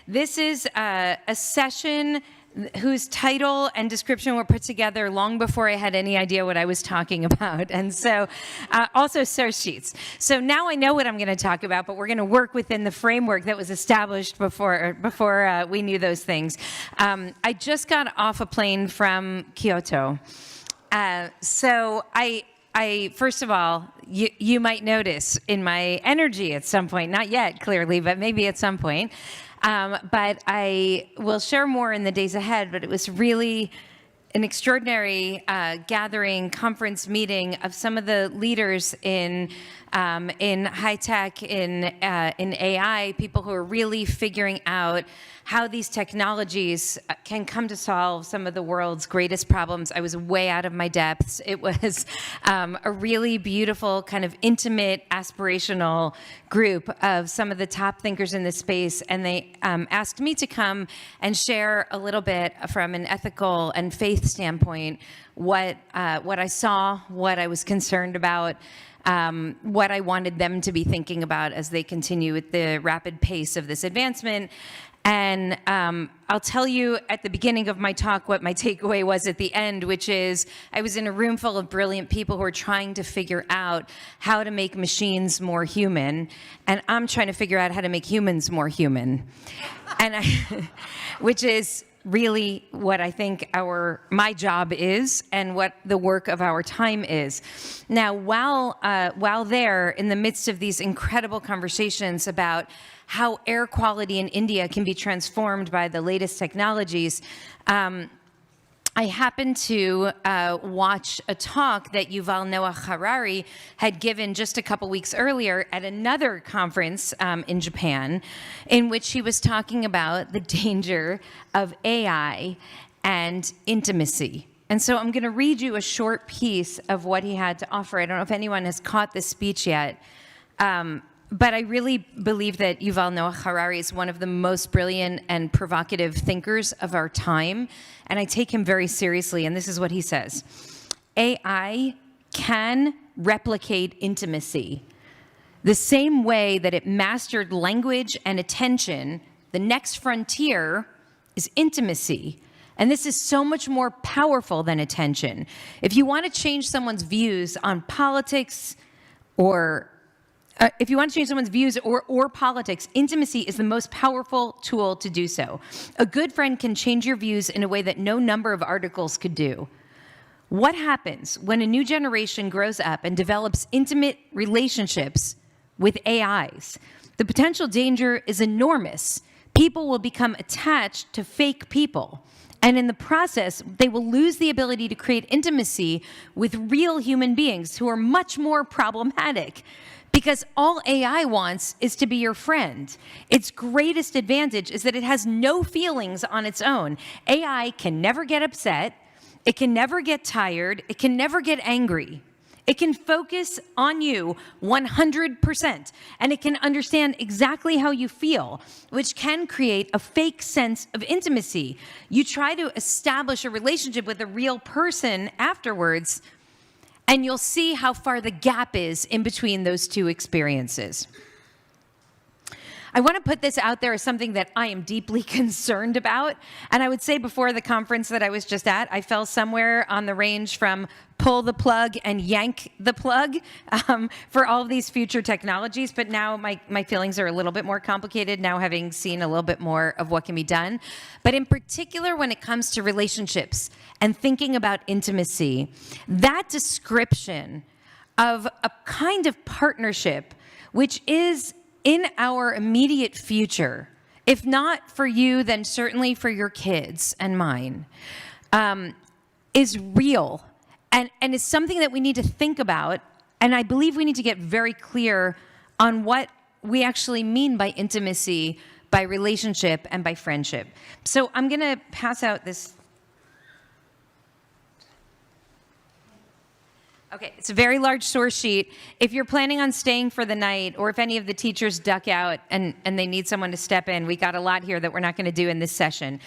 This is a session whose title and description were put together long before I had any idea what I was talking about. And so also source sheets. So now I know what I'm going to talk about, but we're going to work within the framework that was established before we knew those things. I just got off a plane from Kyoto. So I first of all, you might notice in my energy at some point, not yet clearly, but maybe at some point, but I will share more in the days ahead, but it was really an extraordinary gathering, conference meeting of some of the leaders in high tech, in AI, people who are really figuring out how these technologies can come to solve some of the world's greatest problems. I was way out of my depths. It was a really beautiful, kind of intimate, aspirational group of some of the top thinkers in this space, and they asked me to come and share a little bit from an ethical and faith standpoint what I saw, what I was concerned about, what I wanted them to be thinking about as they continue with the rapid pace of this advancement. And I'll tell you at the beginning of my talk what my takeaway was at the end, which is I was in a room full of brilliant people who are trying to figure out how to make machines more human, and I'm trying to figure out how to make humans more human, which is really what I think my job is and what the work of our time is. Now, while there, in the midst of these incredible conversations about how air quality in India can be transformed by the latest technologies, I happened to watch a talk that Yuval Noah Harari had given just a couple weeks earlier at another conference in Japan, in which he was talking about the danger of AI and intimacy. And so I'm going to read you a short piece of what he had to offer. I don't know if anyone has caught this speech yet. But I really believe that Yuval Noah Harari is one of the most brilliant and provocative thinkers of our time, and I take him very seriously, and this is what he says. AI can replicate intimacy. The same way that it mastered language and attention, the next frontier is intimacy. And this is so much more powerful than attention. If you want to change someone's views on politics or politics, intimacy is the most powerful tool to do so. A good friend can change your views in a way that no number of articles could do. What happens when a new generation grows up and develops intimate relationships with AIs? The potential danger is enormous. People will become attached to fake people. And in the process, they will lose the ability to create intimacy with real human beings who are much more problematic. Because all AI wants is to be your friend. Its greatest advantage is that it has no feelings on its own. AI can never get upset. It can never get tired. It can never get angry. It can focus on you 100%. And it can understand exactly how you feel, which can create a fake sense of intimacy. You try to establish a relationship with a real person afterwards, and you'll see how far the gap is in between those two experiences. I want to put this out there as something that I am deeply concerned about. And I would say before the conference that I was just at, I fell somewhere on the range from pull the plug and yank the plug for all of these future technologies. But now my feelings are a little bit more complicated now, having seen a little bit more of what can be done. But in particular, when it comes to relationships and thinking about intimacy, that description of a kind of partnership, which is in our immediate future, if not for you, then certainly for your kids and mine, is real and is something that we need to think about. And I believe we need to get very clear on what we actually mean by intimacy, by relationship, and by friendship. So I'm going to pass out this. Okay, it's a very large source sheet. If you're planning on staying for the night, or if any of the teachers duck out and they need someone to step in, we got a lot here that we're not going to do in this session.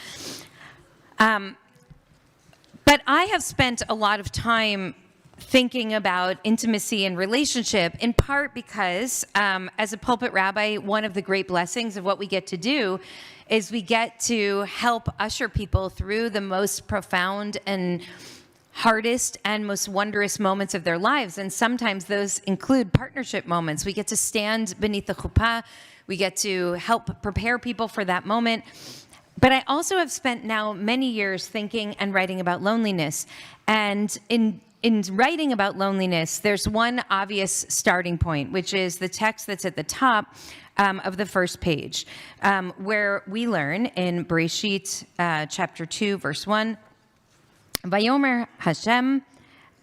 But I have spent a lot of time thinking about intimacy and relationship, in part because as a pulpit rabbi, one of the great blessings of what we get to do is we get to help usher people through the most profound and hardest and most wondrous moments of their lives. And sometimes those include partnership moments. We get to stand beneath the chuppah. We get to help prepare people for that moment. But I also have spent now many years thinking and writing about loneliness. And in writing about loneliness, there's one obvious starting point, which is the text that's at the top of the first page, where we learn in Bereshit chapter 2, verse 1, Vayomer Hashem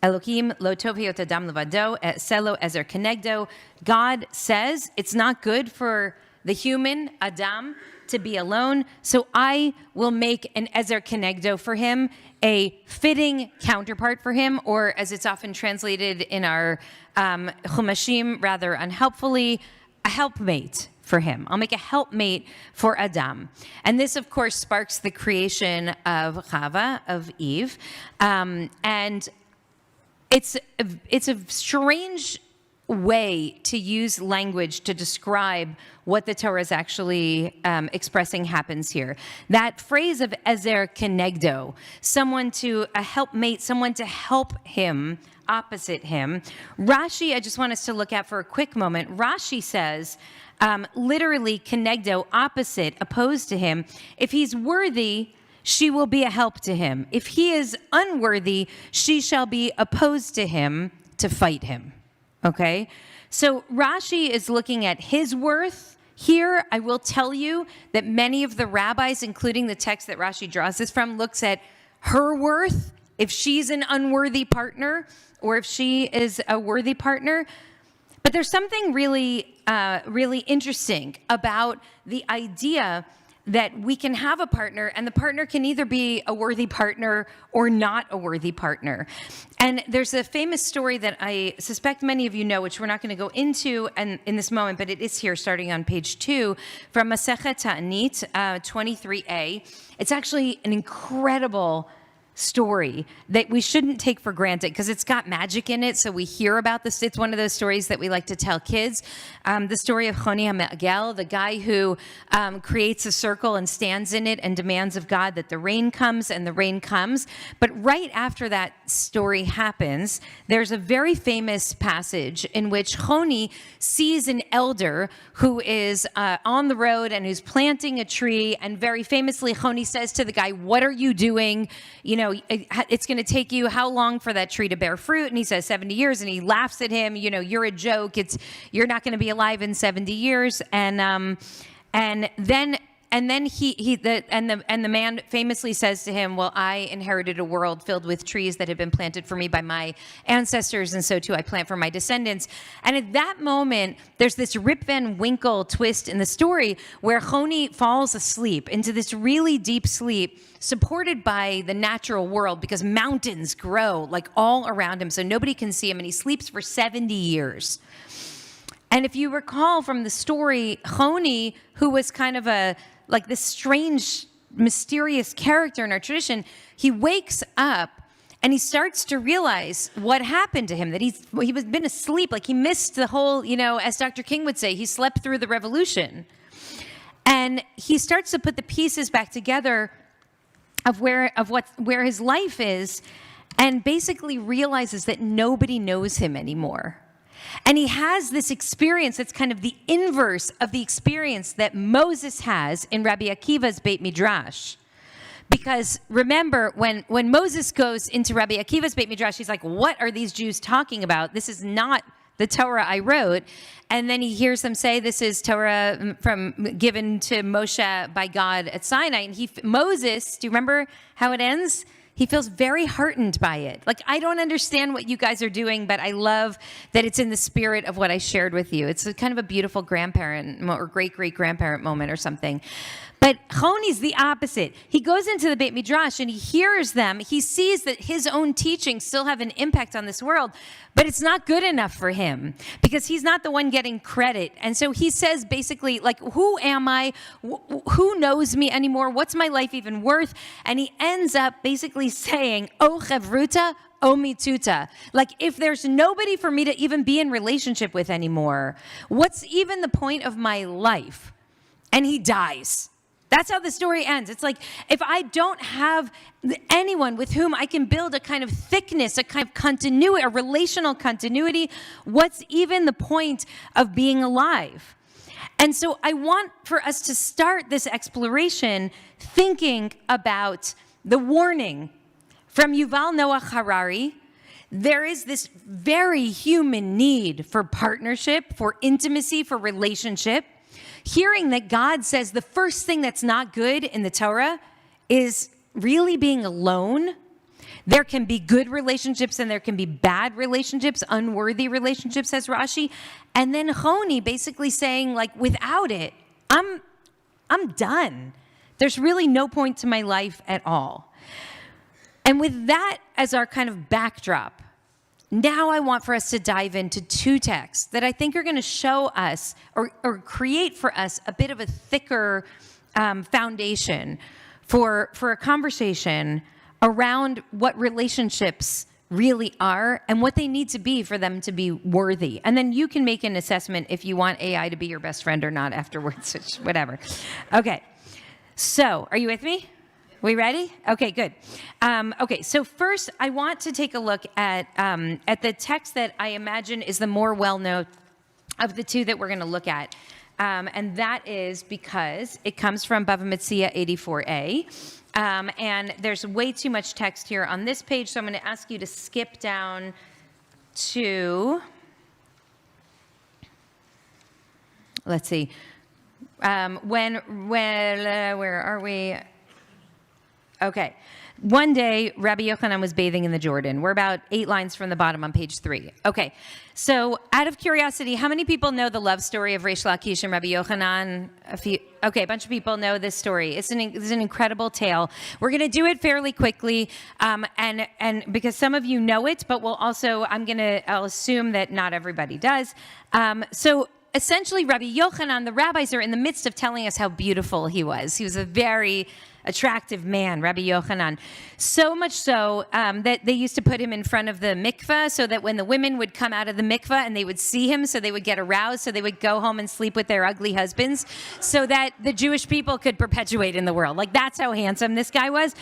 Elohim lo tov hiyot adam levado selo ezer kenegdo. God says it's not good for the human, Adam, to be alone, so I will make an ezer kenegdo for him, a fitting counterpart for him, or as it's often translated in our chumashim rather unhelpfully, a helpmate for him. I'll make a helpmate for Adam. And this, of course, sparks the creation of Chava, of Eve. And it's a strange way to use language to describe what the Torah is actually expressing happens here. That phrase of ezer kenegdo, a helpmate, someone to help him, opposite him. Rashi, I just want us to look at for a quick moment. Rashi says, literally kenegdo, opposite, opposed to him. If he's worthy, she will be a help to him. If he is unworthy, she shall be opposed to him to fight him. Okay? So Rashi is looking at his worth here. I will tell you that many of the rabbis, including the text that Rashi draws this from, looks at her worth, if she's an unworthy partner or if she is a worthy partner. But there's something really interesting about the idea that we can have a partner, and the partner can either be a worthy partner or not a worthy partner. And there's a famous story that I suspect many of you know, which we're not going to go into in this moment, but it is here starting on page 2 from Masechet Ta'anit 23a. It's actually an incredible story that we shouldn't take for granted because it's got magic in it. So we hear about this. It's one of those stories that we like to tell kids. The story of Choni HaMe'agel, the guy who creates a circle and stands in it and demands of God that the rain comes, and the rain comes. But right after that story happens, there's a very famous passage in which Choni sees an elder who is on the road and who's planting a tree. And very famously, Choni says to the guy, "What are you doing? You know, it's going to take you how long for that tree to bear fruit?" And he says 70 years, and he laughs at him. You know, "You're a joke. You're not going to be alive in 70 years." And then the man famously says to him, "Well, I inherited a world filled with trees that had been planted for me by my ancestors, and so too I plant for my descendants." And at that moment, there's this Rip Van Winkle twist in the story where Choni falls asleep into this really deep sleep, supported by the natural world because mountains grow like all around him, so nobody can see him, and he sleeps for 70 years. And if you recall from the story, Choni, who was kind of this strange, mysterious character in our tradition, he wakes up and he starts to realize what happened to him, that he's been asleep, like he missed the whole, as Dr. King would say, he slept through the revolution. And he starts to put the pieces back together of where his life is, and basically realizes that nobody knows him anymore. And he has this experience that's kind of the inverse of the experience that Moses has in Rabbi Akiva's Beit Midrash. Because remember, when Moses goes into Rabbi Akiva's Beit Midrash, he's like, "What are these Jews talking about? This is not the Torah I wrote." And then he hears them say, "This is Torah given to Moshe by God at Sinai." And Moses, do you remember how it ends? He feels very heartened by it. Like, "I don't understand what you guys are doing, but I love that it's in the spirit of what I shared with you." It's kind of a beautiful grandparent or great-great-grandparent moment or something. But Choni's the opposite. He goes into the Beit Midrash and he hears them. He sees that his own teachings still have an impact on this world, but it's not good enough for him because he's not the one getting credit. And so he says basically, like, "Who am I? Who knows me anymore? What's my life even worth?" And he ends up basically saying, "Oh, Hevruta, omituta. Like, if there's nobody for me to even be in relationship with anymore, what's even the point of my life? And he dies. That's how the story ends. It's like, if I don't have anyone with whom I can build a kind of thickness, a kind of continuity, a relational continuity, what's even the point of being alive? And so I want for us to start this exploration thinking about the warning from Yuval Noah Harari. There is this very human need for partnership, for intimacy, for relationship. Hearing that God says the first thing that's not good in the Torah is really being alone. There can be good relationships and there can be bad relationships, unworthy relationships, says Rashi. And then Choni basically saying, like, without it, I'm done. There's really no point to my life at all. And with that as our kind of backdrop, now I want for us to dive into two texts that I think are going to show us or create for us a bit of a thicker foundation for a conversation around what relationships really are and what they need to be for them to be worthy. And then you can make an assessment if you want AI to be your best friend or not afterwards, whatever. Okay, so are you with me? We ready? Okay, good. Okay, so first I want to take a look at the text that I imagine is the more well-known of the two that we're going to look at. And that is because it comes from Bava Metzia 84a. And there's way too much text here on this page, so I'm going to ask you to skip down to, let's see, where are we? Okay. One day, Rabbi Yochanan was bathing in the Jordan. We're about 8 lines from the bottom on page 3. Okay. So, out of curiosity, how many people know the love story of Reish Lakish and Rabbi Yochanan? Okay, a bunch of people know this story. It's an incredible tale. We're going to do it fairly quickly, and because some of you know it, but I'll assume that not everybody does. So, essentially, Rabbi Yochanan, the rabbis are in the midst of telling us how beautiful he was. He was a very attractive man, Rabbi Yochanan. So much so that they used to put him in front of the mikveh so that when the women would come out of the mikveh and they would see him, so they would get aroused, so they would go home and sleep with their ugly husbands so that the Jewish people could perpetuate in the world. Like, that's how handsome this guy was.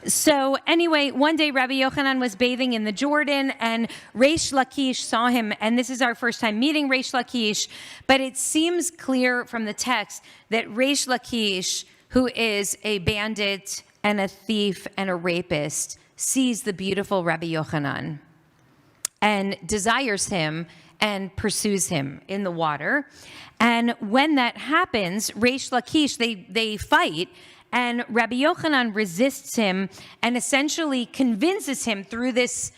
So anyway, one day Rabbi Yochanan was bathing in the Jordan and Reish Lakish saw him, and this is our first time meeting Reish Lakish, but it seems clear from the text that Reish Lakish, who is a bandit and a thief and a rapist, sees the beautiful Rabbi Yochanan and desires him and pursues him in the water. And when that happens, Reish Lakish, they fight, and Rabbi Yochanan resists him and essentially convinces him through this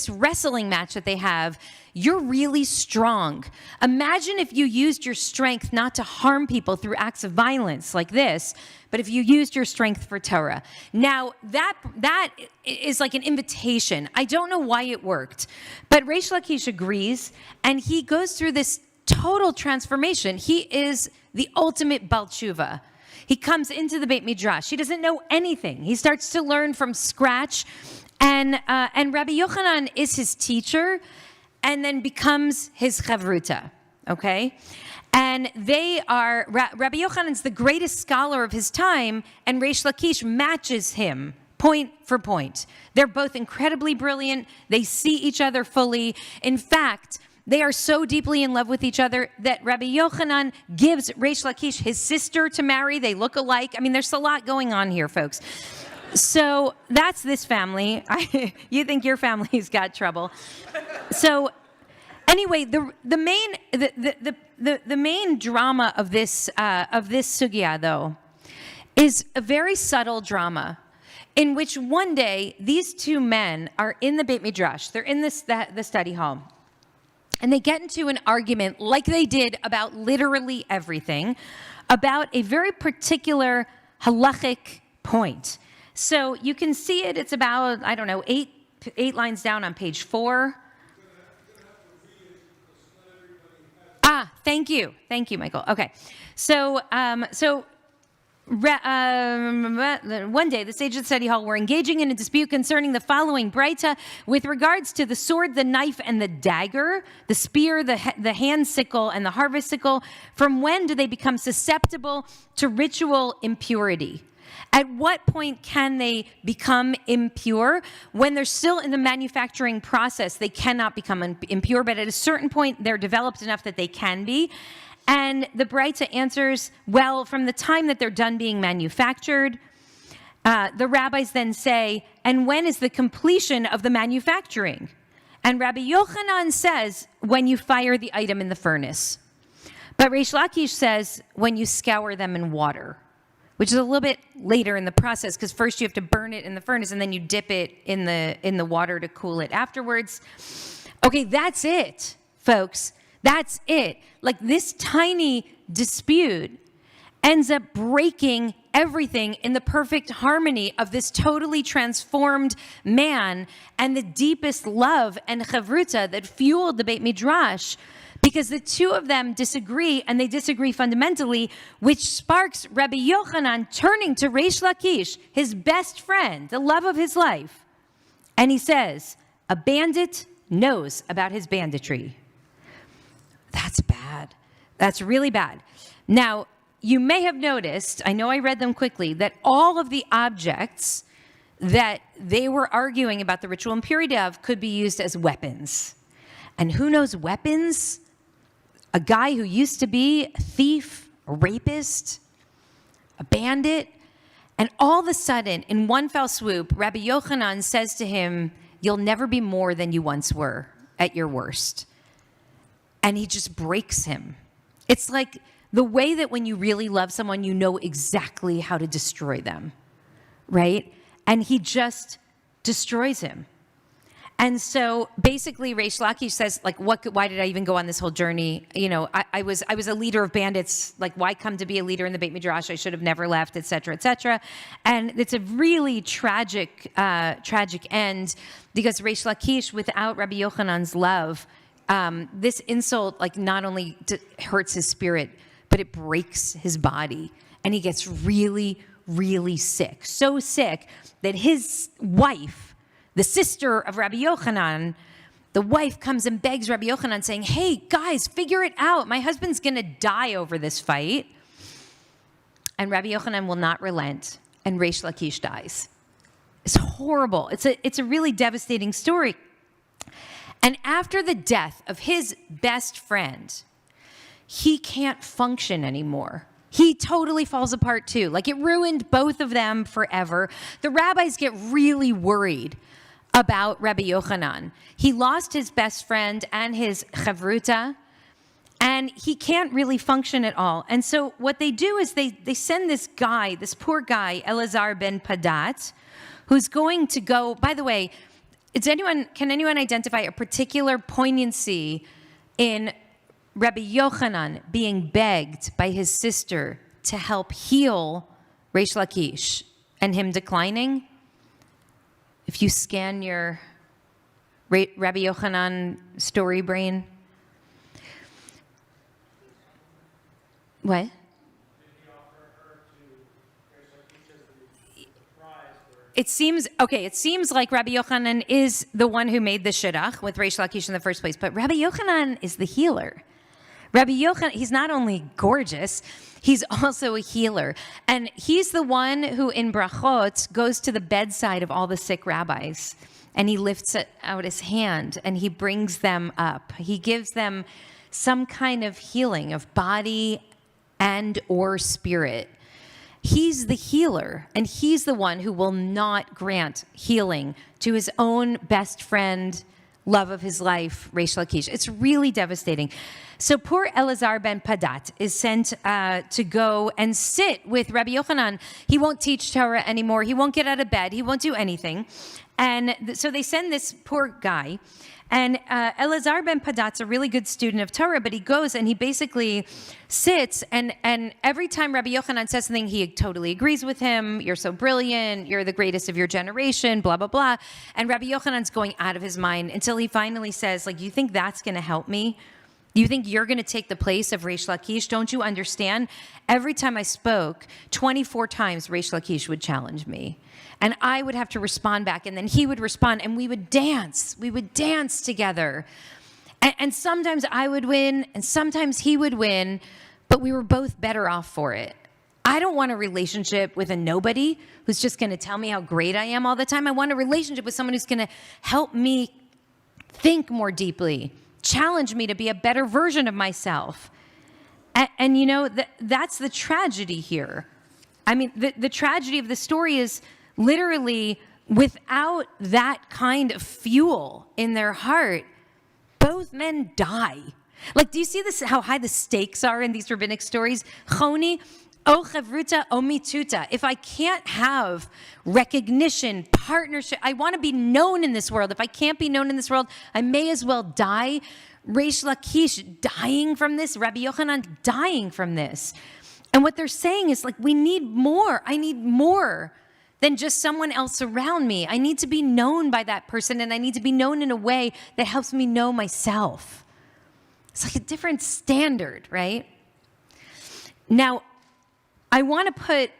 wrestling match that they have, you're really strong. Imagine if you used your strength not to harm people through acts of violence like this, but if you used your strength for Torah. Now, that is like an invitation. I don't know why it worked, but Reish Lakish agrees, and he goes through this total transformation. He is the ultimate Baal Tshuva. He comes into the Beit Midrash. He doesn't know anything. He starts to learn from scratch, and Rabbi Yochanan is his teacher, and then becomes his Hevruta, okay? And Rabbi Yochanan's the greatest scholar of his time, and Reish Lakish matches him point for point. They're both incredibly brilliant. They see each other fully. In fact, they are so deeply in love with each other that Rabbi Yochanan gives Reish Lakish his sister to marry. They look alike. I mean, there's a lot going on here, folks. So that's this family. You think your family's got trouble. So anyway, the main drama of this sugya, though, is a very subtle drama in which one day these two men are in the Beit Midrash. They're in the study hall. And they get into an argument like they did about literally everything, about a very particular halachic point. So you can see it. It's about, 8 lines down on page 4. Thank you, Michael. Okay, so One day, the sages of the study hall were engaging in a dispute concerning the following Breita with regards to the sword, the knife, and the dagger, the spear, the hand sickle, and the harvest sickle. From when do they become susceptible to ritual impurity? At what point can they become impure? When they're still in the manufacturing process, they cannot become impure, but at a certain point, they're developed enough that they can be. And the Breita answers, well, from the time that they're done being manufactured. The rabbis then say, and when is the completion of the manufacturing? And Rabbi Yochanan says, when you fire the item in the furnace. But Reish Lakish says, when you scour them in water, which is a little bit later in the process, because first you have to burn it in the furnace, and then you dip it in the water to cool it afterwards. Okay, that's it, folks. That's it. Like, this tiny dispute ends up breaking everything in the perfect harmony of this totally transformed man and the deepest love and Hevruta that fueled the Beit Midrash, because the two of them disagree, and they disagree fundamentally, which sparks Rabbi Yochanan turning to Reish Lakish, his best friend, the love of his life. And he says, a bandit knows about his banditry. That's bad. That's really bad. Now, you may have noticed, I know I read them quickly, that all of the objects that they were arguing about the ritual impurity of could be used as weapons. And who knows weapons? A guy who used to be a thief, a rapist, a bandit. And all of a sudden, in one fell swoop, Rabbi Yochanan says to him, you'll never be more than you once were at your worst. And he just breaks him. It's like the way that when you really love someone, you know exactly how to destroy them, right? And he just destroys him. And so basically, Reish Lakish says, like, why did I even go on this whole journey? You know, I was a leader of bandits. Like, why come to be a leader in the Beit Midrash? I should have never left, et cetera, et cetera. And it's a really tragic end, because Reish Lakish, without Rabbi Yochanan's love, this insult, like, not only hurts his spirit, but it breaks his body, and he gets really, really sick. So sick that his wife, the sister of Rabbi Yochanan, the wife comes and begs Rabbi Yochanan, saying, hey, guys, figure it out. My husband's going to die over this fight. And Rabbi Yochanan will not relent, and Reish Lakish dies. It's horrible. It's a really devastating story. And after the death of his best friend, he can't function anymore. He totally falls apart too. Like, it ruined both of them forever. The rabbis get really worried about Rabbi Yochanan. He lost his best friend and his Hevruta, and he can't really function at all. And so what they do is they send this guy, this poor guy, Elazar ben Padat, who's going to go, by the way, can anyone identify a particular poignancy in Rabbi Yochanan being begged by his sister to help heal Reish Lakish and him declining? If you scan your Rabbi Yochanan story brain. What? It seems like Rabbi Yochanan is the one who made the shidduch with Reish Lakish in the first place, but Rabbi Yochanan is the healer. Rabbi Yochanan, he's not only gorgeous, he's also a healer. And he's the one who in Brachot goes to the bedside of all the sick rabbis, and he lifts out his hand and he brings them up. He gives them some kind of healing of body and or spirit. He's the healer, and he's the one who will not grant healing to his own best friend, love of his life, Reish Lakish. It's really devastating. So poor Elazar ben Padat is sent to go and sit with Rabbi Yochanan. He won't teach Torah anymore. He won't get out of bed. He won't do anything. And so they send this poor guy. And Elazar ben Padat's a really good student of Torah, but he goes and he basically sits, and every time Rabbi Yochanan says something, he totally agrees with him. You're so brilliant. You're the greatest of your generation, blah, blah, blah. And Rabbi Yochanan's going out of his mind until he finally says, like, you think that's going to help me? You think you're going to take the place of Reish Lakish? Don't you understand? Every time I spoke, 24 times Reish Lakish would challenge me. And I would have to respond back, and then he would respond, and we would dance. We would dance together. And sometimes I would win, and sometimes he would win, but we were both better off for it. I don't want a relationship with a nobody who's just going to tell me how great I am all the time. I want a relationship with someone who's going to help me think more deeply, challenge me to be a better version of myself. And you know, that's the tragedy here. I mean, the tragedy of the story is literally without that kind of fuel in their heart, both men die. Like, do you see this, how high the stakes are in these rabbinic stories? Choni, o Hevruta, o mituta. If I can't have recognition, partnership, I want to be known in this world. If I can't be known in this world, I may as well die. Reish Lakish dying from this, Rabbi Yochanan dying from this. And what they're saying is, like, we need more. I need more than just someone else around me. I need to be known by that person, and I need to be known in a way that helps me know myself. It's like a different standard, right? Now, I want to put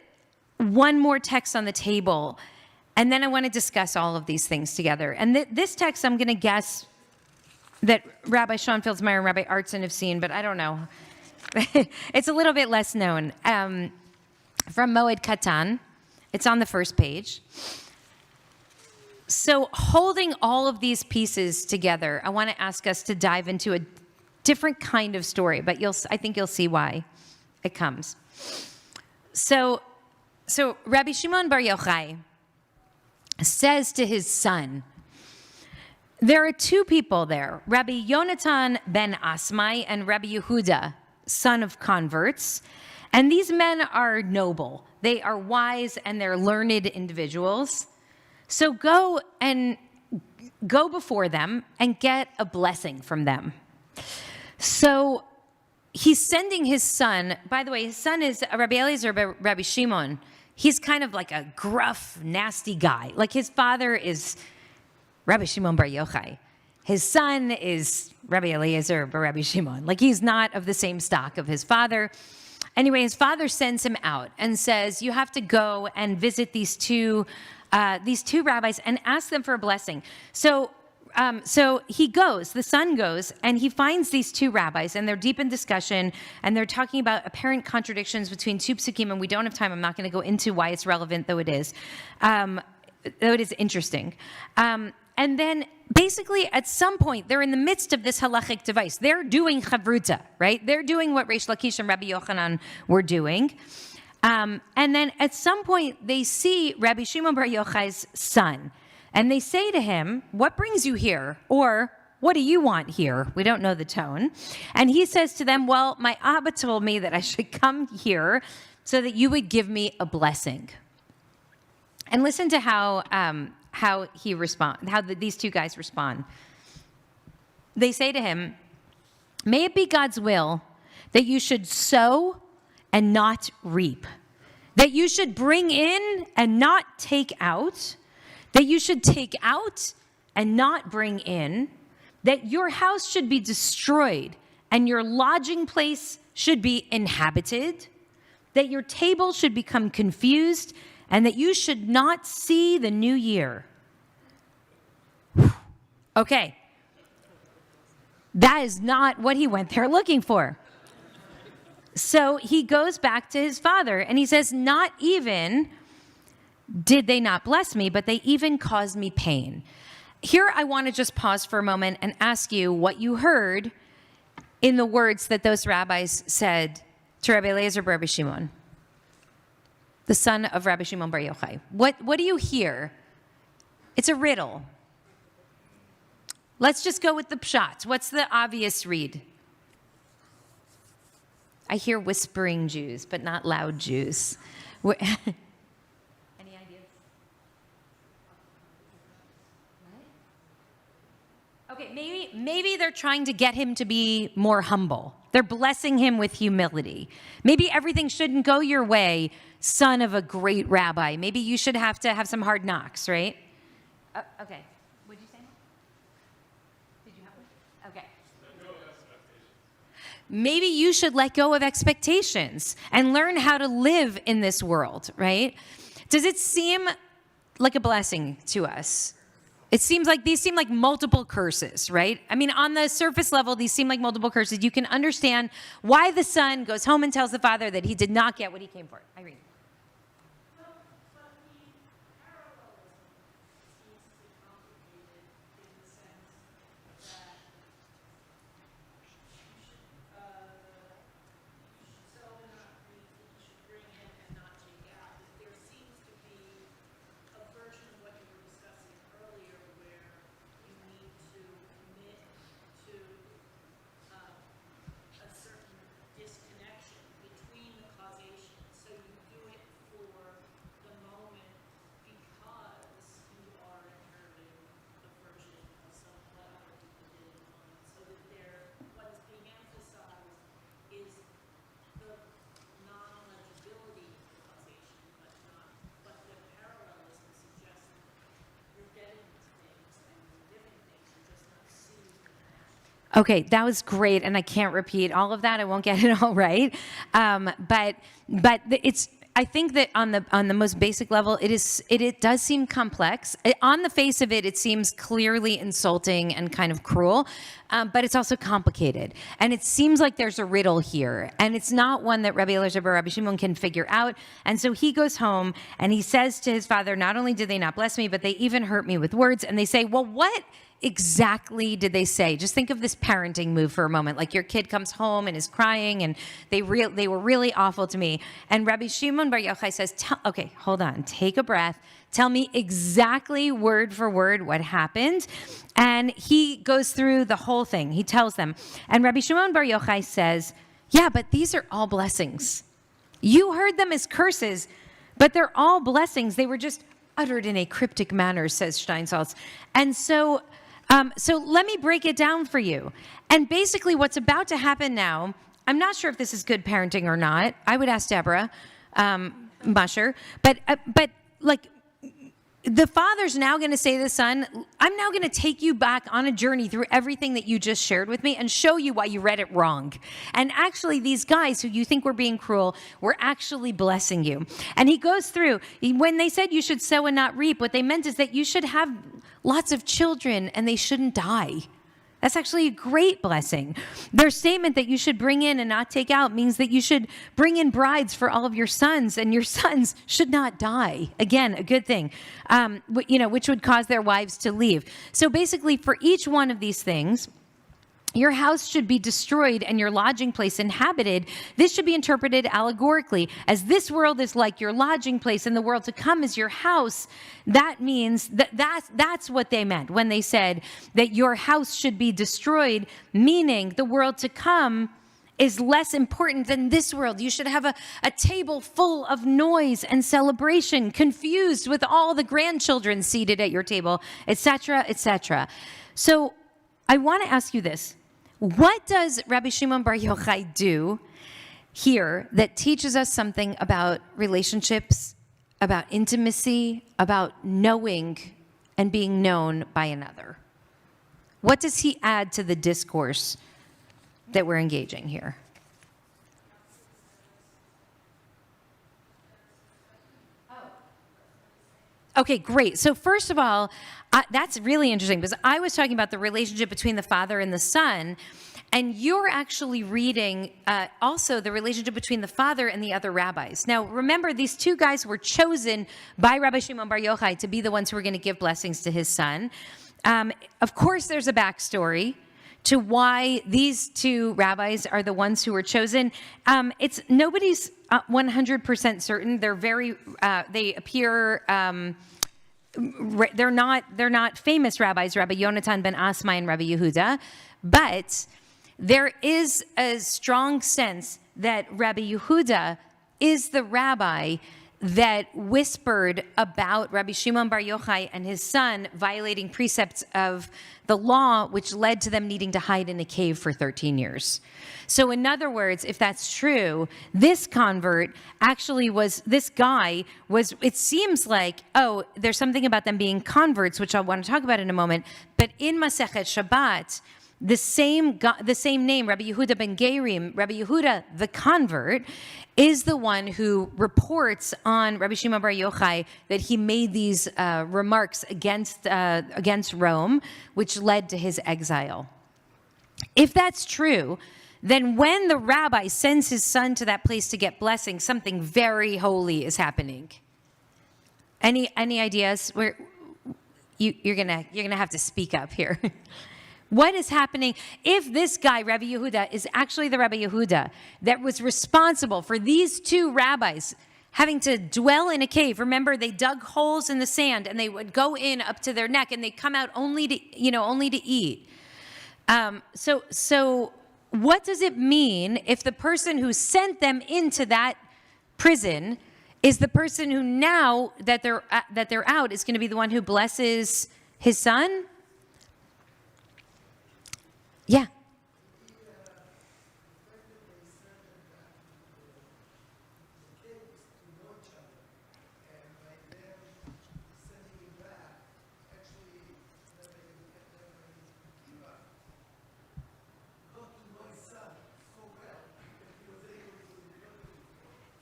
one more text on the table, and then I want to discuss all of these things together. And this text, I'm going to guess that Rabbi Sean Filzmeyer and Rabbi Artson have seen, but I don't know. It's a little bit less known. From Moed Katan. It's on the first page. So holding all of these pieces together, I want to ask us to dive into a different kind of story, but I think you'll see why it comes. So Rabbi Shimon Bar Yochai says to his son, there are two people there, Rabbi Yonatan ben Asmai and Rabbi Yehuda, son of converts, and these men are noble. They are wise and they're learned individuals. So go before them and get a blessing from them. So he's sending his son. By the way, his son is Rabbi Eliezer, Rabbi Shimon. He's kind of like a gruff, nasty guy. Like, his father is Rabbi Shimon Bar Yochai. His son is Rabbi Eliezer, Rabbi Shimon. Like, he's not of the same stock of his father. Anyway, his father sends him out and says, you have to go and visit these two rabbis and ask them for a blessing. So he goes, the son goes, and he finds these two rabbis, and they're deep in discussion, and they're talking about apparent contradictions between two psukim, and we don't have time. I'm not going to go into why it's relevant, though it is interesting. And then basically at some point, they're in the midst of this halachic device. They're doing Hevruta, right? They're doing what Reish Lakish and Rabbi Yochanan were doing. And then at some point, they see Rabbi Shimon Bar Yochai's son. And they say to him, what brings you here? Or, what do you want here? We don't know the tone. And he says to them, well, my Abba told me that I should come here so that you would give me a blessing. And listen to how these two guys respond. They say to him, may it be God's will that you should sow and not reap, that you should bring in and not take out, that you should take out and not bring in, that your house should be destroyed and your lodging place should be inhabited, that your table should become confused, and that you should not see the new year. Okay. That is not what he went there looking for. So he goes back to his father and he says, not even did they not bless me, but they even caused me pain. Here I want to just pause for a moment and ask you what you heard in the words that those rabbis said to Rabbi Eliezer Rabbi Shimon, the son of Rabbi Shimon Bar Yochai. What do you hear? It's a riddle. Let's just go with the pshat. What's the obvious read? I hear whispering Jews, but not loud Jews. Any ideas? Okay, maybe they're trying to get him to be more humble. They're blessing him with humility. Maybe everything shouldn't go your way, son of a great rabbi. Maybe you should have to have some hard knocks, right? Okay. What'd you say? Did you have one? Okay. maybe you should let go of expectations and learn how to live in this world, right? Does it seem like a blessing to us? It seems like these seem like multiple curses, right? I mean, on the surface level, these seem like multiple curses. You can understand why the son goes home and tells the father that he did not get what he came for. Irene. Okay, that was great, and I can't repeat all of that. I won't get it all right, but it's. I think that on the most basic level, it does seem complex. On the face of it, it seems clearly insulting and kind of cruel, but it's also complicated. And it seems like there's a riddle here, and it's not one that Rabbi Eliezer or Rabbi Shimon can figure out. And so he goes home and he says to his father, "Not only did they not bless me, but they even hurt me with words." And they say, "Well, what exactly did they say?" Just think of this parenting move for a moment. Like your kid comes home and is crying, and they were really awful to me. And Rabbi Shimon Bar Yochai says, "Okay, hold on, take a breath. Tell me exactly word for word what happened." And he goes through the whole thing. He tells them. And Rabbi Shimon Bar Yochai says, "Yeah, but these are all blessings. You heard them as curses, but they're all blessings. They were just uttered in a cryptic manner," says Steinsaltz. And so let me break it down for you. And basically what's about to happen now, I'm not sure if this is good parenting or not. I would ask Deborah Musher. But like the father's now going to say to the son, "I'm now going to take you back on a journey through everything that you just shared with me and show you why you read it wrong. And actually, these guys who you think were being cruel were actually blessing you." And he goes through, when they said you should sow and not reap, what they meant is that you should have lots of children and they shouldn't die. That's actually a great blessing. Their statement that you should bring in and not take out means that you should bring in brides for all of your sons, and your sons should not die. Again, a good thing, which would cause their wives to leave. So basically, for each one of these things, your house should be destroyed and your lodging place inhabited. This should be interpreted allegorically as this world is like your lodging place and the world to come is your house. That means that's what they meant when they said that your house should be destroyed, meaning the world to come is less important than this world. You should have a table full of noise and celebration, confused with all the grandchildren seated at your table, etc., etc. So I want to ask you this. What does Rabbi Shimon Bar Yochai do here that teaches us something about relationships, about intimacy, about knowing and being known by another? What does he add to the discourse that we're engaging here? Okay, great. So first of all, that's really interesting because I was talking about the relationship between the father and the son, and you're actually reading also the relationship between the father and the other rabbis. Now, remember, these two guys were chosen by Rabbi Shimon Bar Yochai to be the ones who were going to give blessings to his son. Of course, there's a backstory to why these two rabbis are the ones who were chosen. Nobody's 100% certain. They're they appear. They're not famous rabbis, Rabbi Yonatan ben Asmai and Rabbi Yehuda, but there is a strong sense that Rabbi Yehuda is the rabbi that whispered about Rabbi Shimon Bar Yochai and his son violating precepts of the law, which led to them needing to hide in a cave for 13 years. So in other words, if that's true, this convert actually it seems like, there's something about them being converts, which I want to talk about in a moment, but in Masechet Shabbat, the same name, Rabbi Yehuda ben Gerim, Rabbi Yehuda, the convert, is the one who reports on Rabbi Shimon bar Yochai that he made these remarks against Rome, which led to his exile. If that's true, then when the rabbi sends his son to that place to get blessing, something very holy is happening. Any ideas? You're gonna have to speak up here. What is happening if this guy, Rabbi Yehuda, is actually the Rabbi Yehuda that was responsible for these two rabbis having to dwell in a cave? Remember, they dug holes in the sand and they would go in up to their neck and they come out only to eat. So what does it mean if the person who sent them into that prison is the person who now that they're out is going to be the one who blesses his son? Yeah.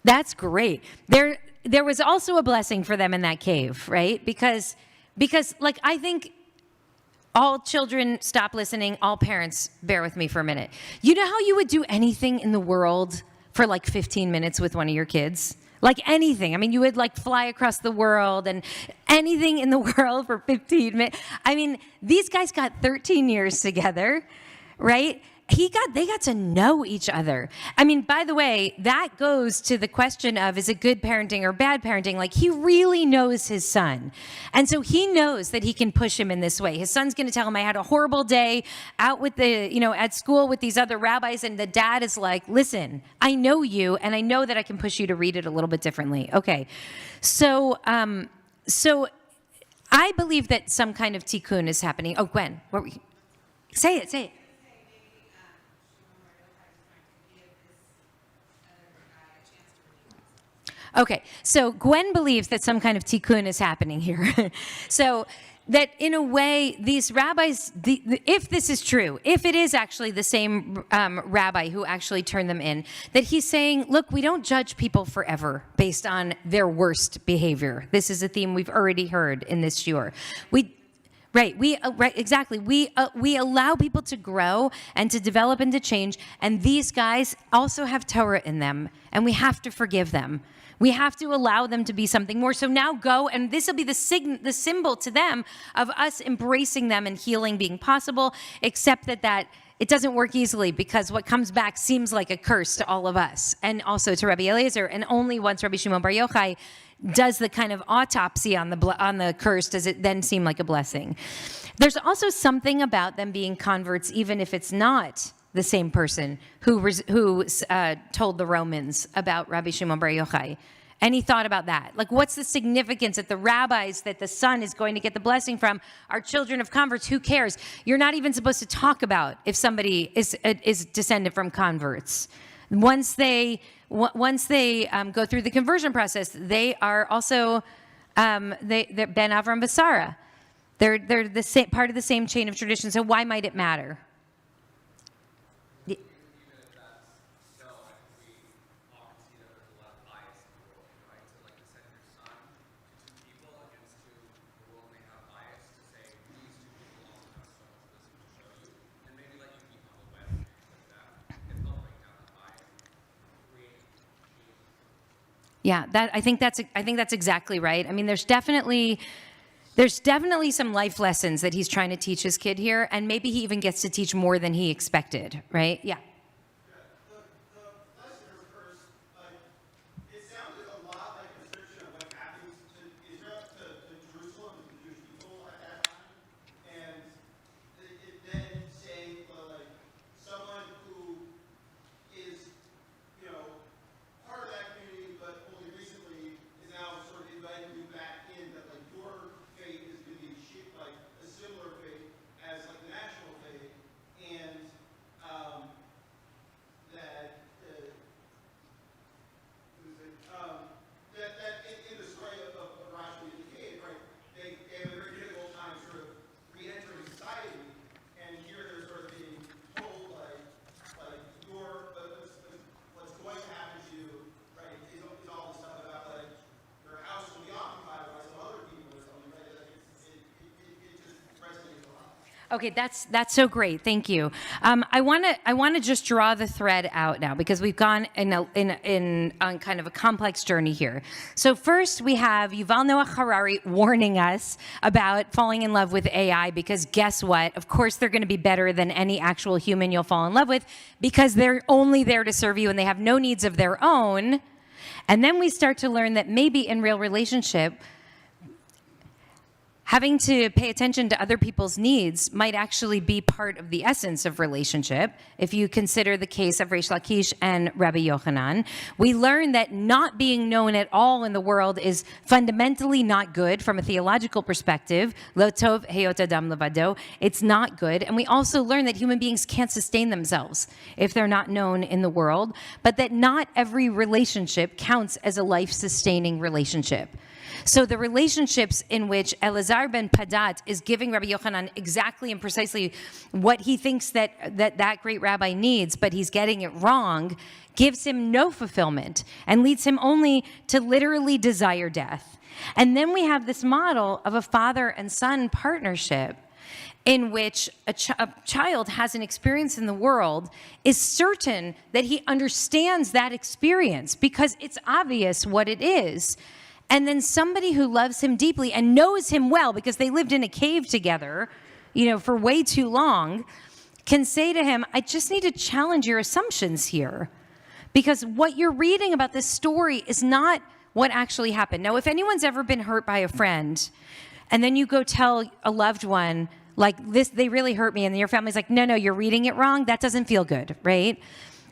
That's great. There was also a blessing for them in that cave, right? Because like I think all children stop listening, all parents bear with me for a minute. You know how you would do anything in the world for like 15 minutes with one of your kids? Like anything. I mean, you would like fly across the world and anything in the world for 15 minutes. I mean, these guys got 13 years together, right? They got to know each other. I mean, by the way, that goes to the question of, is it good parenting or bad parenting? Like, he really knows his son. And so he knows that he can push him in this way. His son's going to tell him, I had a horrible day out with at school with these other rabbis. And the dad is like, listen, I know you, and I know that I can push you to read it a little bit differently. Okay. So I believe that some kind of tikkun is happening. Oh, Gwen, say it. Okay, so Gwen believes that some kind of tikkun is happening here. So that in a way, these rabbis, if this is true, if it is actually the same rabbi who actually turned them in, that he's saying, look, we don't judge people forever based on their worst behavior. This is a theme we've already heard in this shiur. Exactly. We allow people to grow and to develop and to change, and these guys also have Torah in them, and we have to forgive them. We have to allow them to be something more. So now go, and this will be the symbol to them of us embracing them and healing being possible, except that it doesn't work easily because what comes back seems like a curse to all of us, and also to Rabbi Eliezer, and only once Rabbi Shimon bar Yochai does the kind of autopsy on the curse does it then seem like a blessing. There's also something about them being converts, even if it's not the same person who told the Romans about Rabbi Shimon bar Yochai. Any thought about that? Like, what's the significance that the rabbis that the son is going to get the blessing from are children of converts? Who cares? You're not even supposed to talk about if somebody is descended from converts. Once they go through the conversion process, they are also they're Ben Avram Basara. They're the same, part of the same chain of tradition. So why might it matter? Yeah, I think that's exactly right. I mean, there's definitely some life lessons that he's trying to teach his kid here, and maybe he even gets to teach more than he expected, right? Yeah. Okay, that's so great. Thank you. I want to just draw the thread out now because we've gone on kind of a complex journey here. So first we have Yuval Noah Harari warning us about falling in love with AI because guess what? Of course they're going to be better than any actual human you'll fall in love with because they're only there to serve you and they have no needs of their own. And then we start to learn that maybe in real relationship, having to pay attention to other people's needs might actually be part of the essence of relationship. If you consider the case of Reish Lakish and Rabbi Yochanan, we learn that not being known at all in the world is fundamentally not good from a theological perspective. Lo tov heyot adam levado. It's not good. And we also learn that human beings can't sustain themselves if they're not known in the world, but that not every relationship counts as a life-sustaining relationship. So the relationships in which Elazar ben Padat is giving Rabbi Yochanan exactly and precisely what he thinks that great rabbi needs, but he's getting it wrong, gives him no fulfillment and leads him only to literally desire death. And then we have this model of a father and son partnership in which a child has an experience in the world, is certain that he understands that experience because it's obvious what it is. And then somebody who loves him deeply and knows him well because they lived in a cave together, for way too long, can say to him, I just need to challenge your assumptions here. Because what you're reading about this story is not what actually happened. Now, if anyone's ever been hurt by a friend, and then you go tell a loved one, like this, they really hurt me, and your family's like, no, you're reading it wrong, that doesn't feel good, right?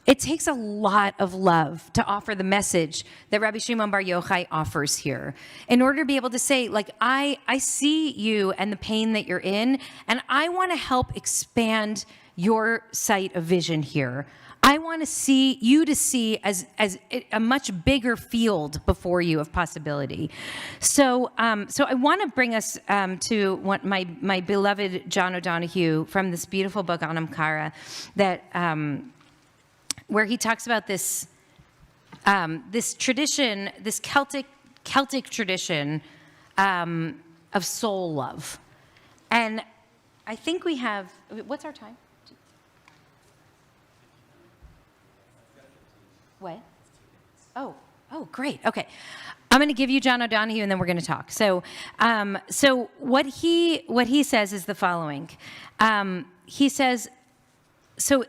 It takes a lot of love to offer the message that Rabbi Shimon Bar Yochai offers here in order to be able to say, like, I see you and the pain that you're in, and I want to help expand your sight of vision here. I want to see you to see as a much bigger field before you of possibility. So I want to bring us to what my beloved John O'Donohue from this beautiful book on Amkara that where he talks about this tradition, this Celtic tradition of soul love. And I think we have, what's our time? What? Oh, great. Okay. I'm going to give you John O'Donohue and then we're going to talk. So what he says is the following. He says, so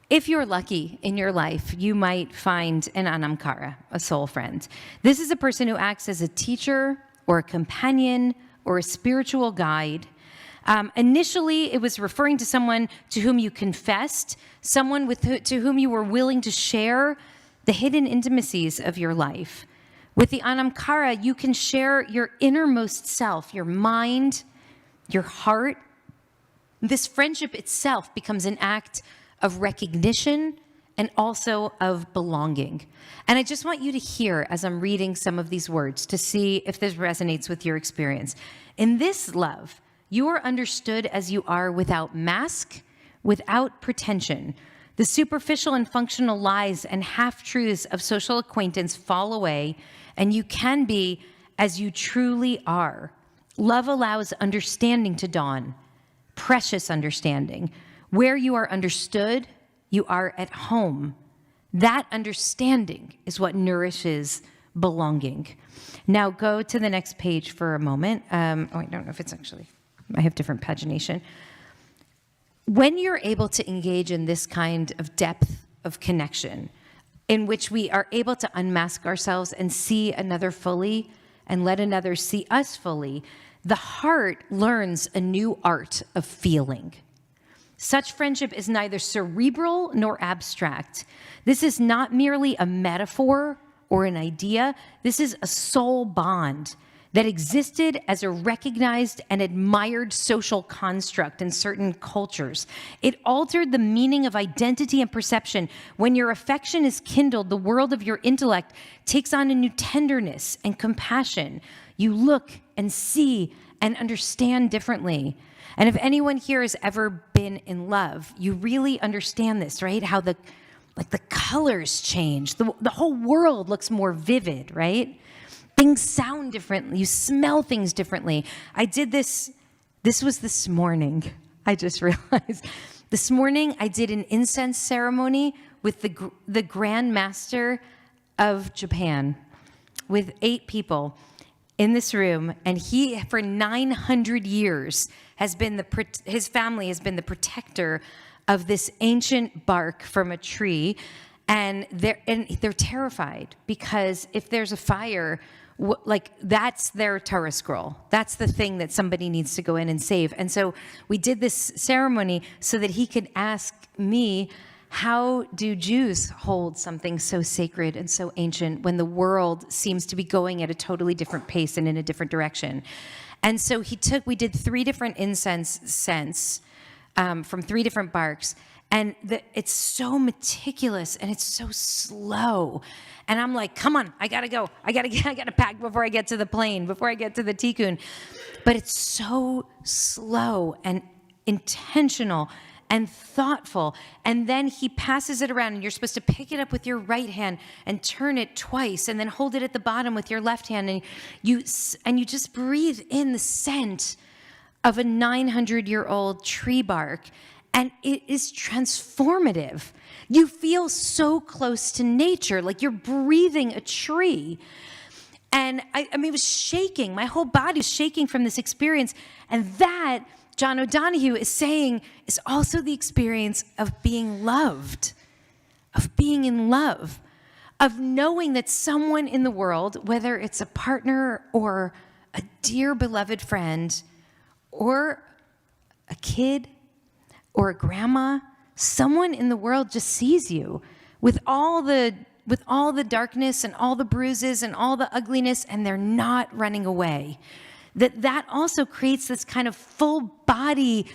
if you're lucky in your life, you might find an anamkara, a soul friend. This is a person who acts as a teacher or a companion or a spiritual guide. Initially, it was referring to someone to whom you confessed, someone to whom you were willing to share the hidden intimacies of your life. With the anamkara, you can share your innermost self, your mind, your heart. This friendship itself becomes an act of recognition and also of belonging. And I just want you to hear as I'm reading some of these words to see if this resonates with your experience. In this love, you are understood as you are without mask, without pretension. The superficial and functional lies and half-truths of social acquaintance fall away, and you can be as you truly are. Love allows understanding to dawn, precious understanding. Where you are understood, you are at home. That understanding is what nourishes belonging. Now go to the next page for a moment. I don't know if it's actually, I have different pagination. When you're able to engage in this kind of depth of connection, in which we are able to unmask ourselves and see another fully and let another see us fully, the heart learns a new art of feeling. Such friendship is neither cerebral nor abstract. This is not merely a metaphor or an idea. This is a soul bond that existed as a recognized and admired social construct in certain cultures. It altered the meaning of identity and perception. When your affection is kindled, the world of your intellect takes on a new tenderness and compassion. You look and see and understand differently. And if anyone here has ever been in love, you really understand this, right? How the colors change. The whole world looks more vivid, right? Things sound differently. You smell things differently. I did this This was this morning. I just realized. This morning, I did an incense ceremony with the Grand Master of Japan, with 8 people in this room, and he, for 900 years, his family has been the protector of this ancient bark from a tree, and they're terrified because if there's a fire, that's their Torah scroll. That's the thing that somebody needs to go in and save. And so we did this ceremony so that he could ask me, how do Jews hold something so sacred and so ancient when the world seems to be going at a totally different pace and in a different direction? And so we did 3 different incense scents from 3 different barks. And it's so meticulous and it's so slow. And I'm like, come on, I gotta go. I gotta pack before I get to the plane, before I get to the tikkun. But it's so slow and intentional and thoughtful. And then he passes it around, and you're supposed to pick it up with your right hand and turn it twice, and then hold it at the bottom with your left hand. And you just breathe in the scent of a 900-year-old tree bark. And it is transformative. You feel so close to nature, like you're breathing a tree. And I mean, it was shaking. My whole body was shaking from this experience. And that, John O'Donohue is saying, is also the experience of being loved, of being in love, of knowing that someone in the world, whether it's a partner or a dear beloved friend or a kid, or a grandma, someone in the world just sees you with all the darkness and all the bruises and all the ugliness, and they're not running away. That also creates this kind of full body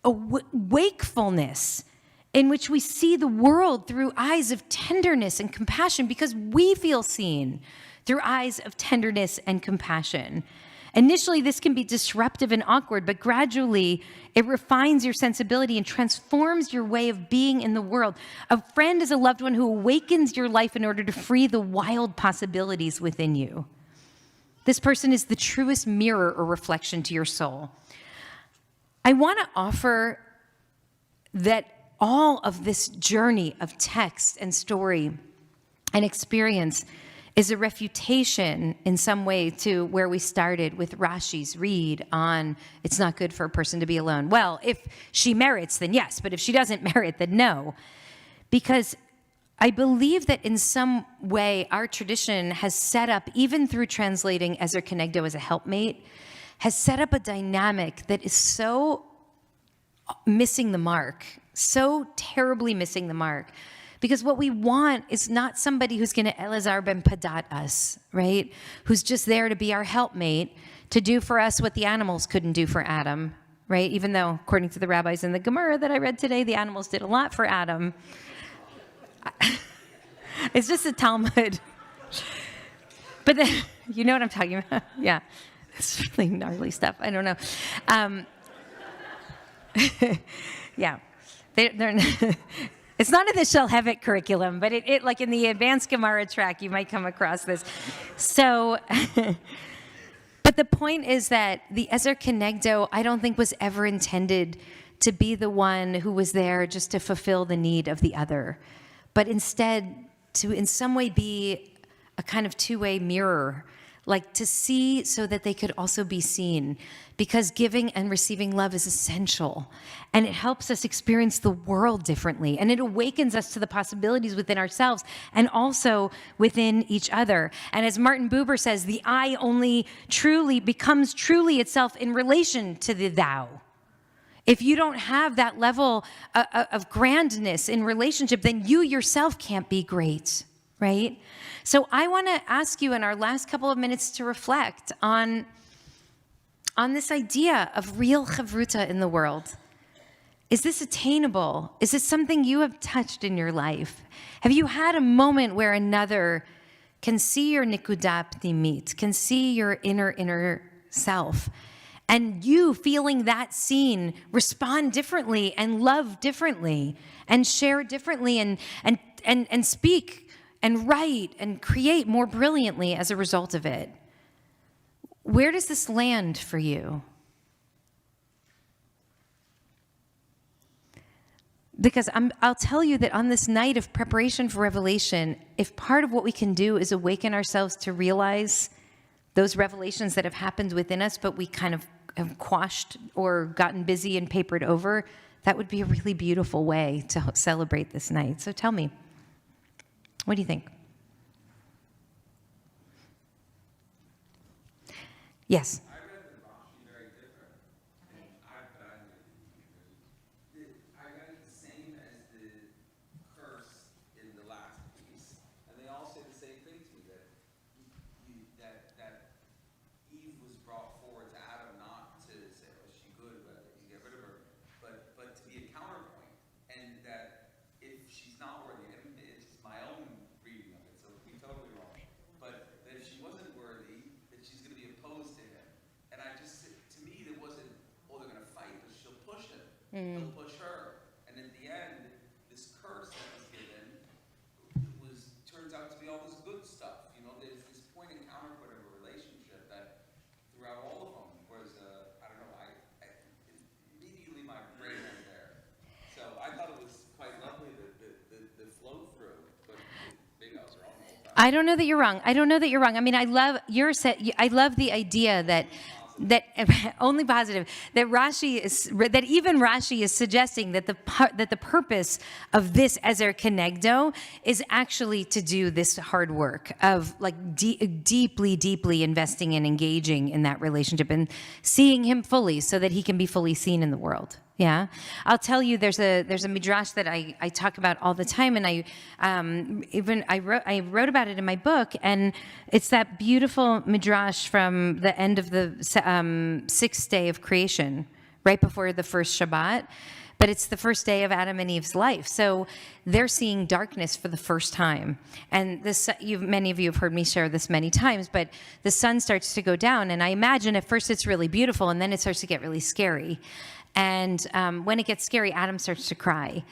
wakefulness in which we see the world through eyes of tenderness and compassion because we feel seen through eyes of tenderness and compassion. Initially, this can be disruptive and awkward, but gradually it refines your sensibility and transforms your way of being in the world. A friend is a loved one who awakens your life in order to free the wild possibilities within you. This person is the truest mirror or reflection to your soul. I want to offer that all of this journey of text and story and experience is a refutation in some way to where we started with Rashi's read on it's not good for a person to be alone. Well, if she merits, then yes, but if she doesn't merit, then no. Because I believe that in some way our tradition has set up, even through translating Ezer Kenegdo as a helpmate, has set up a dynamic that is so missing the mark, so terribly missing the mark. Because what we want is not somebody who's going to Elazar ben Padat us, right? Who's just there to be our helpmate, to do for us what the animals couldn't do for Adam, right? Even though, according to the rabbis in the Gemara that I read today, the animals did a lot for Adam. It's just a Talmud. But then, you know what I'm talking about? Yeah. It's really gnarly stuff. I don't know. Yeah. They're it's not in the Shalhevet curriculum, but it like in the advanced Gemara track, you might come across this. So, but the point is that the Ezer Kenegdo, I don't think was ever intended to be the one who was there just to fulfill the need of the other, but instead to in some way be a kind of two-way mirror, like to see so that they could also be seen, because giving and receiving love is essential, and it helps us experience the world differently, and it awakens us to the possibilities within ourselves and also within each other. And as Martin Buber says, the I only truly becomes truly itself in relation to the thou. If you don't have that level of grandness in relationship, then you yourself can't be great, right? So I want to ask you in our last couple of minutes to reflect on this idea of real Hevruta in the world. Is this attainable? Is this something you have touched in your life? Have you had a moment where another can see your nikuda pnimit, can see your inner self, and you feeling that scene respond differently and love differently and share differently and speak and write and create more brilliantly as a result of it? Where does this land for you? Because I'll tell you that on this night of preparation for revelation, if part of what we can do is awaken ourselves to realize those revelations that have happened within us, but we kind of have quashed or gotten busy and papered over, that would be a really beautiful way to celebrate this night. So tell me, what do you think? Yes. I read the Rashi very different. And I read it the same as the curse in the last piece. And they all say the same thing to me, that Eve was brought forward to Adam not to say, oh, is she good, but you get rid of her, but to be a counterpoint. And that if she's not worthy, and it's my own reading of it, so it could be totally wrong, but that if she wasn't worthy, that she's going to be opposed to him. And to me, it wasn't, oh, they're going to fight, but she'll push him. He'll push her. And at the end, this curse that was given turns out to be all this good stuff. You know, there's this point and counterpoint of a relationship that throughout all of them was, I don't know, I immediately my brain went there. So I thought it was quite lovely, the flow through, but maybe I was wrong the whole time. I don't know that you're wrong. I mean, I love the idea that only positive, that even Rashi is suggesting that the purpose of this Ezer Kenegdo is actually to do this hard work of like deeply investing and engaging in that relationship and seeing him fully so that he can be fully seen in the world. Yeah, I'll tell you. There's a midrash that I talk about all the time, and I wrote about it in my book, and it's that beautiful midrash from the end of the sixth day of creation, right before the first Shabbat. But it's the first day of Adam and Eve's life, so they're seeing darkness for the first time. And many of you have heard me share this many times, but the sun starts to go down, and I imagine at first it's really beautiful, and then it starts to get really scary. And when it gets scary, Adam starts to cry.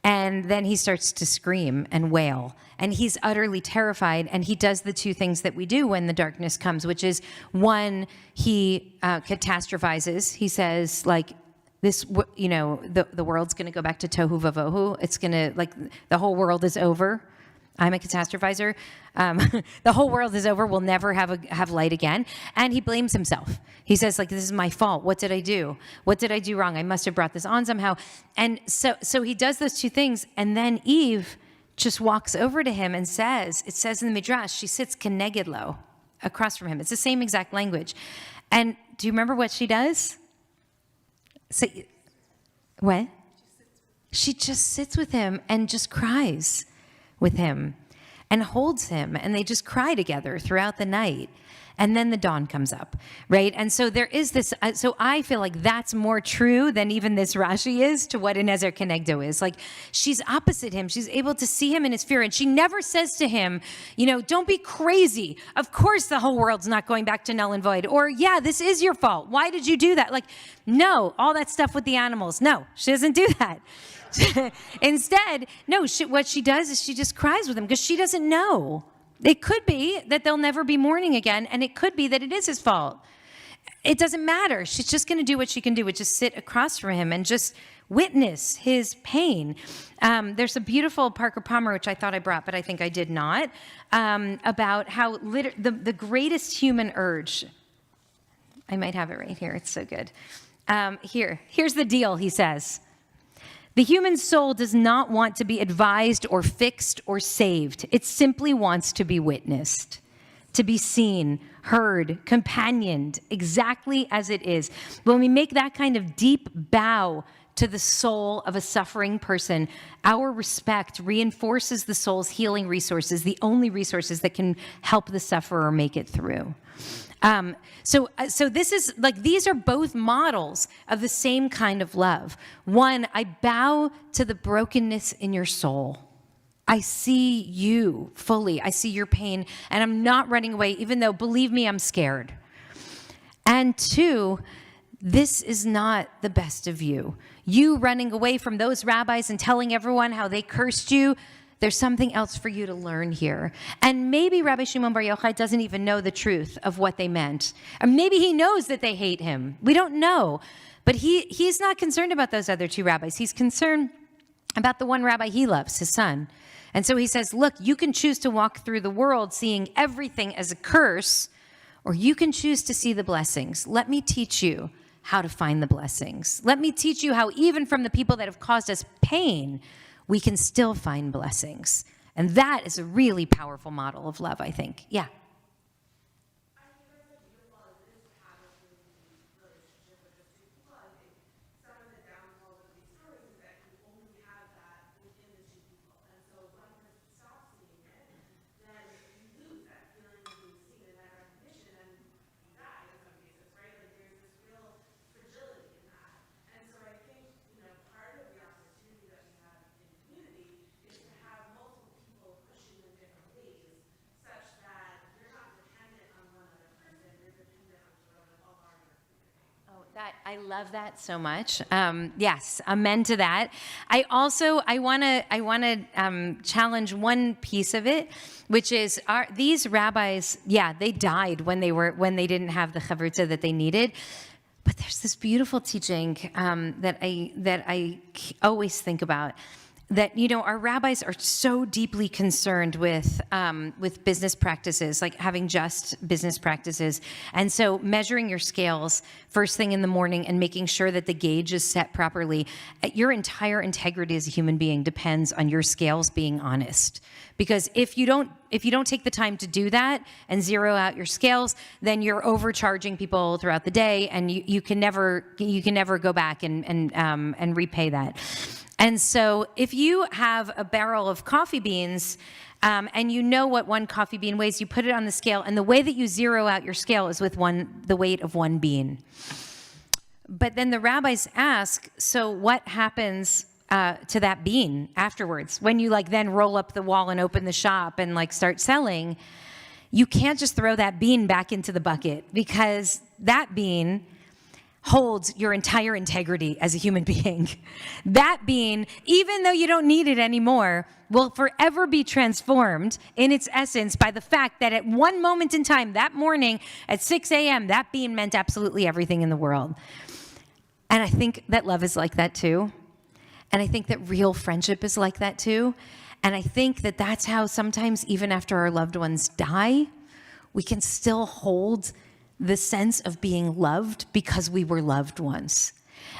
And then he starts to scream and wail. And he's utterly terrified. And he does the two things that we do when the darkness comes, which is, one, he catastrophizes. He says, like, this, you know, the world's going to go back to tohu vavohu. It's going to, like, the whole world is over. I'm a catastrophizer. The whole world is over. We'll never have light again. And he blames himself. He says, like, this is my fault. What did I do? What did I do wrong? I must have brought this on somehow. And so he does those two things. And then Eve just walks over to him and says, it says in the Midrash, she sits keneged across from him. It's the same exact language. And do you remember what she does? What? She just sits with him and just cries with him and holds him, and they just cry together throughout the night. And then the dawn comes up, right? And so there is this, so I feel like that's more true than even this Rashi is to what an Ezer Kenegdo is. Like, she's opposite him. She's able to see him in his fear. And she never says to him, you know, don't be crazy. Of course the whole world's not going back to null and void. Or, yeah, this is your fault. Why did you do that? Like, no, all that stuff with the animals. No, she doesn't do that. Instead, no, what she does is she just cries with him because she doesn't know. It could be that they'll never be mourning again, and it could be that it is his fault. It doesn't matter. She's just going to do what she can do, which is sit across from him and just witness his pain. There's a beautiful Parker Palmer, which I thought I brought, but I think I did not, about how the greatest human urge, I might have it right here. It's so good. Here's the deal, he says. The human soul does not want to be advised or fixed or saved. It simply wants to be witnessed, to be seen, heard, companioned, exactly as it is. When we make that kind of deep bow to the soul of a suffering person, our respect reinforces the soul's healing resources, the only resources that can help the sufferer make it through. So this is like, these are both models of the same kind of love. One, I bow to the brokenness in your soul. I see you fully. I see your pain, and I'm not running away, even though, believe me, I'm scared. And two, this is not the best of you. You running away from those rabbis and telling everyone how they cursed you, there's something else for you to learn here. And maybe Rabbi Shimon Bar Yochai doesn't even know the truth of what they meant. Or maybe he knows that they hate him. We don't know. But he's not concerned about those other two rabbis. He's concerned about the one rabbi he loves, his son. And so he says, look, you can choose to walk through the world seeing everything as a curse, or you can choose to see the blessings. Let me teach you how to find the blessings. Let me teach you how even from the people that have caused us pain, we can still find blessings. And that is a really powerful model of love, I think. Yeah. I love that so much. Yes, amen to that. I want to challenge one piece of it, which is these rabbis. Yeah, they died when they didn't have the Hevruta that they needed. But there's this beautiful teaching that I always think about. That, our rabbis are so deeply concerned with business practices, like having just business practices. And so measuring your scales first thing in the morning and making sure that the gauge is set properly. Your entire integrity as a human being depends on your scales being honest. Because if you don't take the time to do that and zero out your scales, then you're overcharging people throughout the day, and you can never go back and repay that. And so if you have a barrel of coffee beans and you know what one coffee bean weighs, you put it on the scale, and the way that you zero out your scale is with the weight of one bean. But then the rabbis ask, so what happens to that bean afterwards? When you then roll up the wall and open the shop and start selling, you can't just throw that bean back into the bucket, because that bean holds your entire integrity as a human being. That bean, even though you don't need it anymore, will forever be transformed in its essence by the fact that at one moment in time, that morning at 6 a.m., that bean meant absolutely everything in the world. And I think that love is like that too. And I think that real friendship is like that too. And I think that that's how sometimes, even after our loved ones die, we can still hold the sense of being loved because we were loved once.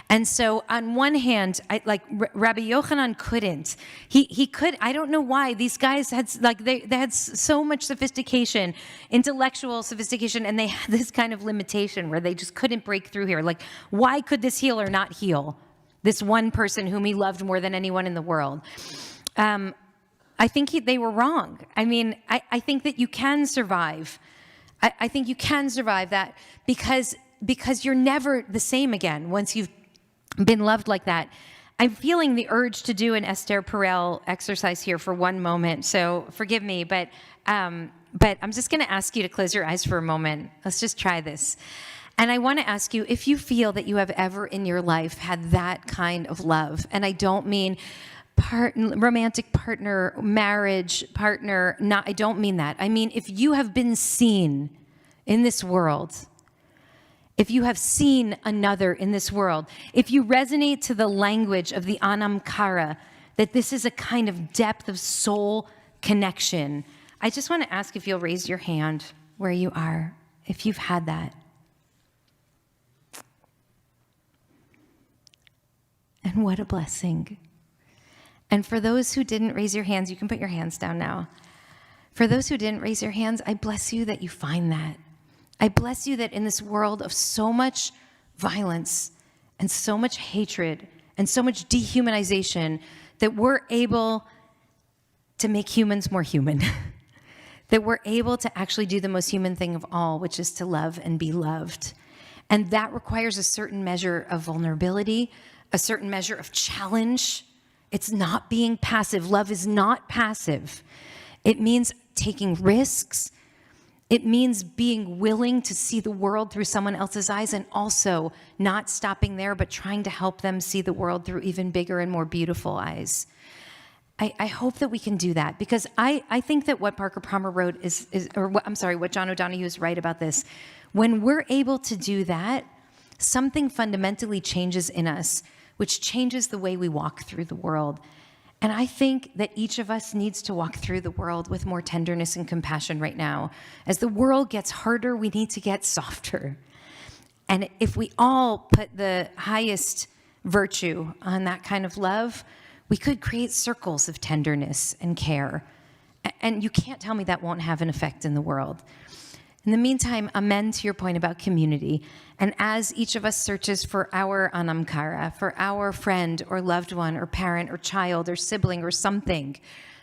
And so on one hand, Rabbi Yochanan couldn't. He could. I don't know why. These guys had they had so much sophistication, intellectual sophistication, and they had this kind of limitation where they just couldn't break through here. Why could this healer not heal this one person whom he loved more than anyone in the world? I think they were wrong. I mean, I think that you can survive. I think you can survive that because you're never the same again once you've been loved like that. I'm feeling the urge to do an Esther Perel exercise here for one moment, so forgive me, but I'm just going to ask you to close your eyes for a moment. Let's just try this. And I want to ask you if you feel that you have ever in your life had that kind of love, and I don't mean romantic partner, marriage partner, I don't mean that. I mean, if you have been seen in this world, if you have seen another in this world, if you resonate to the language of the Anam Kara, that this is a kind of depth of soul connection, I just want to ask if you'll raise your hand where you are, if you've had that. And what a blessing. And for those who didn't raise your hands, you can put your hands down now. For those who didn't raise your hands, I bless you that you find that. I bless you that in this world of so much violence and so much hatred and so much dehumanization, that we're able to make humans more human. That we're able to actually do the most human thing of all, which is to love and be loved. And that requires a certain measure of vulnerability, a certain measure of challenge. It's not being passive. Love is not passive. It means taking risks. It means being willing to see the world through someone else's eyes, and also not stopping there, but trying to help them see the world through even bigger and more beautiful eyes. I hope that we can do that, because I think that what Parker Palmer wrote what John O'Donohue is right about this. When we're able to do that, something fundamentally changes in us, which changes the way we walk through the world. And I think that each of us needs to walk through the world with more tenderness and compassion right now. As the world gets harder, we need to get softer. And if we all put the highest virtue on that kind of love, we could create circles of tenderness and care. And you can't tell me that won't have an effect in the world. In the meantime, amen to your point about community. And as each of us searches for our anamkara, for our friend or loved one or parent or child or sibling or something,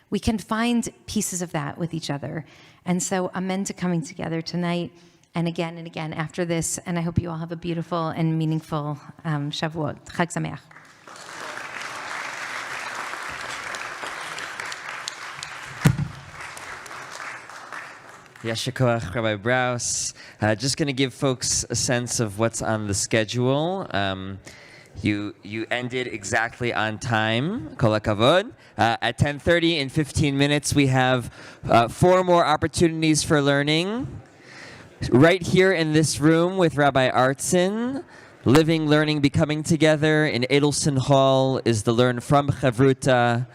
we can find pieces of that with each other. And so amen to coming together tonight and again after this. And I hope you all have a beautiful and meaningful Shavuot. Chag Sameach. Yasher Koach, Rabbi Brous. Just going to give folks a sense of what's on the schedule. You ended exactly on time. Kol hakavod. At 10:30, in 15 minutes, we have 4 more opportunities for learning. Right here in this room with Rabbi Artson, Living, Learning, Becoming Together in Edelson Hall is the Learn from Hevruta,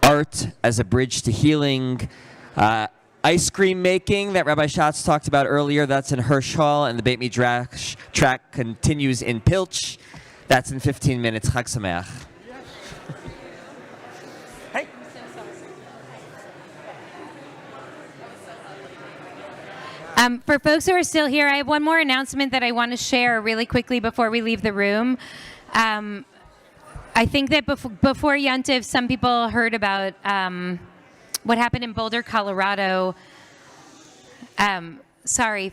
Art as a Bridge to Healing. Ice cream making that Rabbi Schatz talked about earlier, that's in Hirsch Hall, and the Beit Midrash track continues in Pilch. That's in 15 minutes. Chag Sameach. Hey. For folks who are still here, I have one more announcement that I want to share really quickly before we leave the room. I think that before Yontif, some people heard about what happened in Boulder, Colorado. Sorry,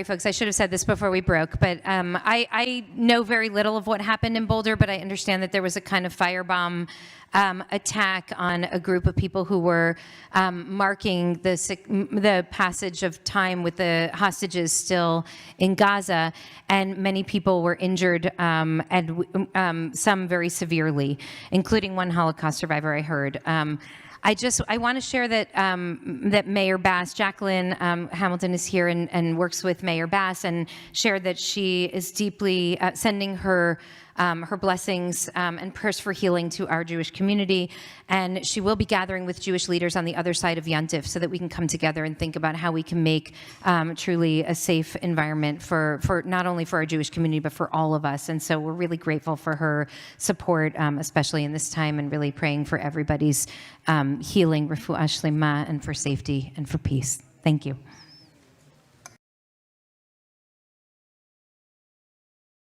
folks, I should have said this before we broke, but I know very little of what happened in Boulder, but I understand that there was a kind of firebomb attack on a group of people who were marking the passage of time with the hostages still in Gaza, and many people were injured, and some very severely, including one Holocaust survivor I heard. I want to share that that Mayor Bass, Jacqueline Hamilton, is here and works with Mayor Bass, and shared that she is deeply sending her blessings and prayers for healing to our Jewish community. And she will be gathering with Jewish leaders on the other side of Yontif so that we can come together and think about how we can make truly a safe environment for not only for our Jewish community, but for all of us. And so we're really grateful for her support, especially in this time, and really praying for everybody's healing, refuah shlema, and for safety and for peace. Thank you.